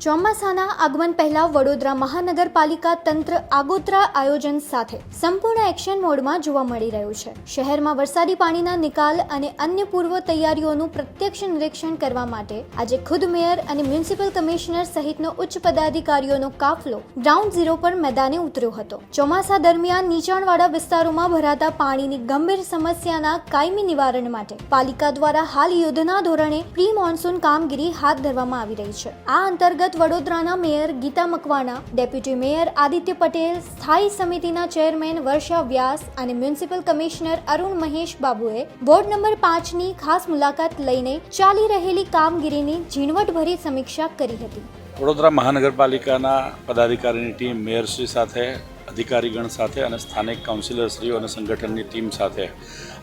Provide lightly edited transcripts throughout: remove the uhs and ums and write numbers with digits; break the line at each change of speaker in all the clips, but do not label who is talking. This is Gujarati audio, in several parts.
ચોમાસાના આગમન પહેલા વડોદરા મહાનગરપાલિકા તંત્ર આગોતરા આયોજન સાથે સંપૂર્ણ એક્શન મોડમાં જોવા મળી રહ્યું છે। શહેરમાં વરસાદી પાણીના નિકાલ અને અન્ય પૂર્વ તૈયારીઓનું પ્રત્યક્ષ નિરીક્ષણ કરવા માટે આજે ખુદ મેયર અને મ્યુનિસિપલ કમિશનર સહિતનો ઉચ્ચ પદાધિકારીઓનો કાફલો ગ્રાઉન્ડ ઝીરો પર મેદાને ઉતર્યો હતો। ચોમાસા દરમિયાન નીચાણવાળા વિસ્તારોમાં ભરાતા પાણીની ગંભીર સમસ્યાના કાયમી નિવારણ માટે પાલિકા દ્વારા હાલ યુદ્ધના ધોરણે પ્રી મોન્સૂન કામગીરી હાથ ધરવામાં આવી રહી છે। આ અંતર્ગત વડોદરાના mayor Gita Makwana, deputy mayor Aditya Patel, સ્થાયી સમિતિના ચેરમેન વર્ષા વ્યાસ અને મ્યુનિસિપલ કમિશનર અરુણ મહેશ બાબુએ વોર્ડ નંબર 5ની ખાસ મુલાકાત લઈને ચાલી રહેલી કામગીરીની ઝીણવટભરી સમીક્ષા કરી હતી।
વડોદરા મહાનગરપાલિકાના પદાધિકારીની ટીમ મેયરશ્રી સાથે, અધિકારીગણ સાથે અને સ્થાનિક કાઉન્સિલરશ્રીઓ અને સંગઠનની ટીમ સાથે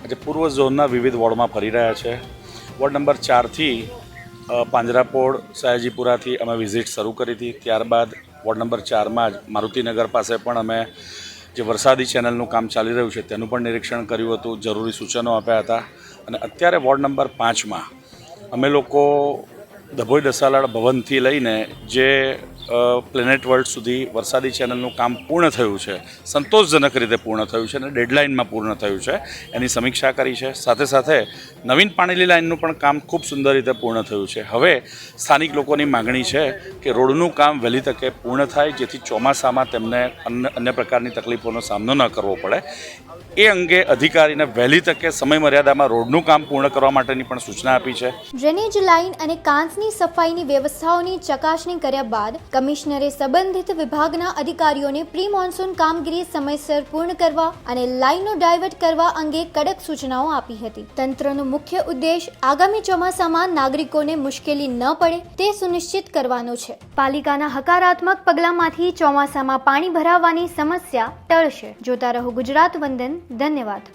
આજે પૂર્વ ઝોનના વિવિધ વોર્ડમાં ફરી રહ્યા છે। વોર્ડ નંબર 4થી પાંજરાપોળ, સયાજીપુરાથી અમે વિઝિટ શરૂ કરી હતી। ત્યારબાદ વોર્ડ નંબર 4માં જ મારુતિનગર પાસે પણ અમે જે વરસાદી ચેનલનું કામ ચાલી રહ્યું છે તેનું પણ નિરીક્ષણ કર્યું હતું, જરૂરી સૂચનો આપ્યા હતા। અને અત્યારે વોર્ડ નંબર 5માં અમે લોકો ડભોઈ દસાલાડ ભવનથી લઈને જે પ્લેનેટ વર્લ્ડ સુધી વરસાદી ચેનલનું કામ પૂર્ણ થયું છે, સંતોષજનક રીતે પૂર્ણ થયું છે અને ડેડલાઇનમાં પૂર્ણ થયું છે, એની સમીક્ષા કરી છે। સાથે સાથે નવીન પાણીની લાઇનનું પણ કામ ખૂબ સુંદર રીતે પૂર્ણ થયું છે। હવે સ્થાનિક લોકોની માગણી છે કે રોડનું કામ વહેલી તકે પૂર્ણ થાય, જેથી ચોમાસામાં તેમને અન્ય પ્રકારની તકલીફોનો સામનો ન કરવો પડે। એ અંગે અધિકારીને વહેલી તકે સમય મર્યાદામાં રોડનું કામ પૂર્ણ કરવા માટેની પણ સૂચના આપી છે।
ડ્રેનેજ લાઇન અને કાંસની સફાઈની વ્યવસ્થાઓની ચકાસણી કર્યા બાદ કમિશનરે સંબંધિત વિભાગના અધિકારીઓને પ્રી મોન્સૂન કામગીરી સમયસર પૂર્ણ કરવા અને લાઇનો ડાયવર્ટ કરવા અંગે કડક સૂચનાઓ આપી હતી। તંત્રનો મુખ્ય ઉદ્દેશ આગામી ચોમાસામાં નાગરિકોને મુશ્કેલી ન પડે તે સુનિશ્ચિત કરવાનો છે। પાલિકાના હકારાત્મક પગલાંમાંથી ચોમાસામાં પાણી ભરાવાની સમસ્યા ટળશે। જોતા રહો ગુજરાત વંદન। ધન્યવાદ।